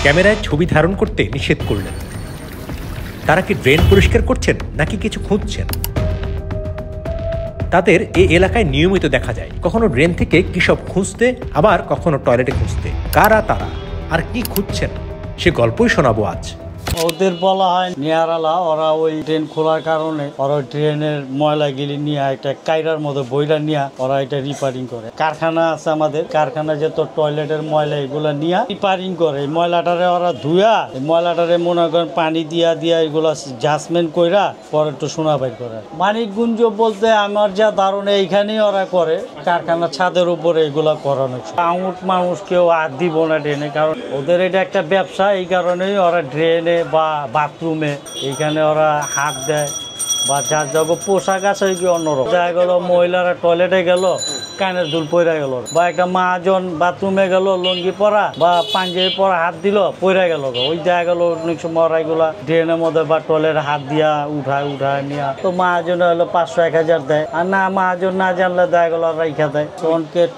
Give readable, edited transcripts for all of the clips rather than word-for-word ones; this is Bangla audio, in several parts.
ক্যামেরায় ছবি ধারণ করতে নিষেধ করলেন। তারা কি ড্রেন পরিষ্কার করছেন নাকি কিছু খুঁজছেন? তাদের এই এলাকায় নিয়মিত দেখা যায়, কখনো ড্রেন থেকে কি সব খুঁজতে, আবার কখনো টয়লেটে খুঁজতে। কারা তারা আর কি খুঁজছেন সে গল্পই শোনাবো আজ। ওদের বলা হয় নিয়ারালা, ওরা ওই ড্রেন খোলার কারণে ওরা ড্রেনের ময়লা গিলি নিয়ে একটা কাইরার মতো বইরা নিয়ে ওরা এটা রিপেয়ারিং করে। কারখানা আছে আমাদের, কারখানা যে তোর টয়লেটের ময়লা এগুলা নিয়ে রিপেয়ারিং করে। ময়লাটারে ওরা ধুয়া ময়লাটারে মনে করেন পানি দিয়া এগুলা জাজমেন্ট কইরা পরে একটু সোনা বাইর করে। মানিকগঞ্জ বলতে আমার যা ধারণা এইখানেই ওরা করে, কারখানার ছাদের উপরে এগুলা করানো। আউট মানুষ কেউ আর দিব না ড্রেনে, কারণ ওদের এটা একটা ব্যবসা। এই কারণেই ওরা ড্রেনে বা বাথরুমে এইখানে ওরা হাত দেয়, বা যার যত পোশাক আছে কি অন্যরকম। দেখা গেল মহিলারা টয়লেটে গেল, কানের দুল পইরা গেল, বা একটা মহাজন বাথরুমে গেল লুঙ্গি পরা বা পাঞ্জাবি পরা হাত দিল পইরা গেল, ওই দেখা গেল অনেক সময় ওরা এগুলা ড্রেনের মধ্যে বা টয়লেটে হাত দিয়া উঠায় নিয়ে তো মহাজনে হলো 500-1000 দেয়। আর না মহাজন না জানলে দেখা গেল ওরা রেখা দেয়।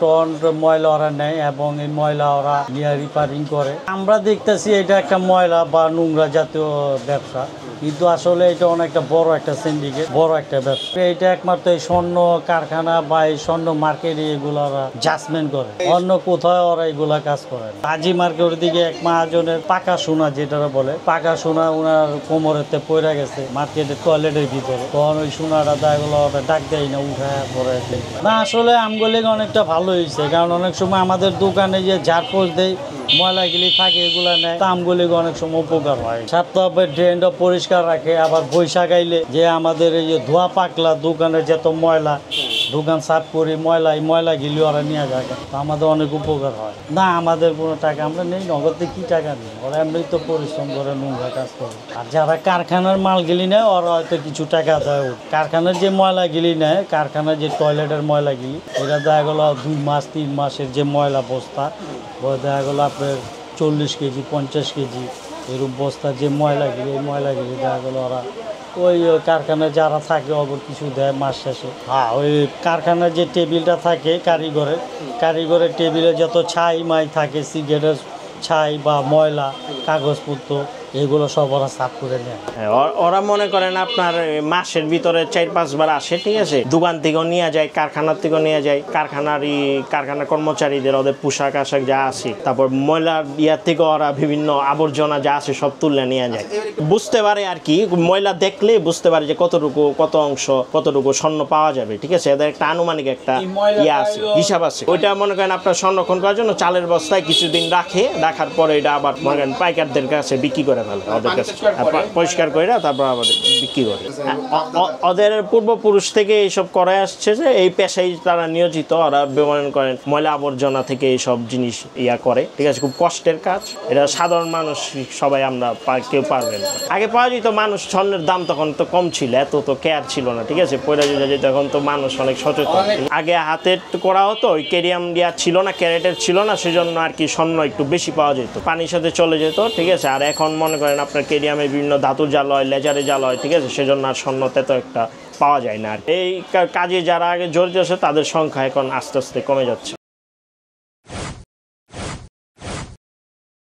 টন ময়লা ওরা নেয় এবং এই ময়লা ওরা নিয়ে রিপেয়ারিং করে। আমরা দেখতেছি এটা একটা ময়লা বা নোংরা জাতীয় ব্যবসা, কিন্তু আসলে এটা অনেকটা বড় একটা সিন্ডিকেট, বড় একটা ব্যবসা। এটা একমাত্র এই স্বর্ণ কারখানা বা এই স্বর্ণ মার্কেটে এগুলো ওরা জাজমেন্ট করে, অন্য কোথাও ওরা এগুলা কাজ করে না। হাজি মার্কেটের দিকে এক মহাজনের পাকা সোনা, যেটা বলে পাকা সোনা, ওনার কোমরেতে পড়ে গেছে মার্কেটের টয়লেটের ভিতরে। তখন ওই সোনাটা দেখা গেলো ওটা ডাক দেয় না, উঠায় পরে না। আসলে আমগুলি অনেকটা ভালো হয়েছে, কারণ অনেক সময় আমাদের দোকানে যে ঝাড়পোছ দেয় ময়লাগুলি থাকে এগুলা নেয়, আমগুলি অনেক সময় উপকার হয়। সপ্তাহে ড্রেনটা পরিষ্কার রাখে। আবার বৈশাখ আইলে যে আমাদের এই যে ধোয়া পাকলা দোকানের যত ময়লা, দোকান সাফ করি ময়লা গিলি ওরা নিয়ে যায়, আমাদের অনেক উপকার হয়। না আমাদের কোনো টাকা আমরা নেই, নগদে কি টাকা নেই, ওরা এমনি তো পরিশ্রম করে নোংরা কাজ করে। আর যারা কারখানার মাল গিলি নেয় ওরা হয়তো কিছু টাকা দেয়। কারখানার যে ময়লা গিলি নেয়, কারখানার যে টয়লেটের ময়লা গিলি, এটা দেখা গেলো 2 মাস 3 মাসের যে ময়লা বস্তা, দেখা গেলো আপনার 40 কেজি 50 কেজি এরকম বস্তার যে ময়লাগুলি, এই ময়লাগুলি দেখা গেলো ওরা ওই কারখানায় যারা থাকে অবর কিছু দেয় মাস শেষে। হ্যাঁ, ওই কারখানার যে টেবিলটা থাকে কারিগরের টেবিলে যত ছাই মাই থাকে, সিগারেটের ছাই বা ময়লা কাগজপত্র এগুলো সব ওরা সাফ করে নেয়। ওরা মনে করেন আপনার মাসের ভিতরে 4-5 বার আসে, ঠিক আছে। দোকান থেকেও নিয়ে যায়, কারখানার থেকেও নিয়ে যায়, কারখানার কর্মচারীদের ওদের পোশাক আশাক যা আছে, তারপর ময়লার ইয়ার থেকে ওরা বিভিন্ন আবর্জনা যা আছে সব তুলে নিয়ে যায়। বুঝতে পারে আর কি, ময়লা দেখলে বুঝতে পারে যে কত অংশ কতটুকু স্বর্ণ পাওয়া যাবে, ঠিক আছে। এদের একটা আনুমানিক একটা ইয়ে আছে, হিসাব আছে। ওইটা মনে করেন আপনার সংরক্ষণ করার জন্য চালের বস্তায় কিছুদিন রাখার পরে এটা আবার মনে করেন পাইকারদের কাছে বিক্রি করে ওদের কাছে পরিষ্কার করে তারপর আমাদের বিক্রি করে। ওদের পূর্বপুরুষ থেকে এইসব করে আসছে, যে এই পেশায় তারা নিয়োজিত। ওরা মনে করেন ময়লা আবর্জনা থেকে এইসব জিনিস করে, ঠিক আছে। খুব কষ্টের কাজ এটা, সাধারণ মানুষ সবাই আমরা কেউ পারবে না। আগে পাওয়া যেত, মানুষ স্বর্ণের দাম তখন তো কম ছিল, এত তো কেয়ার ছিল না, ঠিক আছে। পয়লা যেত, এখন তো মানুষ অনেক সচেতন। আগে হাতে করা হতো, ওই কেরিয়াম দেওয়া ছিল না, ক্যারেটের ছিল না, সেজন্য আর কি স্বর্ণ একটু বেশি পাওয়া যেত, পানির সাথে চলে যেত, ঠিক আছে। আর এখন মনে করেন আপনার কেরিয়ামে বিভিন্ন ধাতুর জাল হয়, লেজারে জাল হয়, ঠিক আছে, সেজন্য আর স্বর্ণতে তো একটা পাওয়া যায় না। আর এই কাজে যারা আগে জড়িত আছে তাদের সংখ্যা এখন আস্তে আস্তে কমে যাচ্ছে।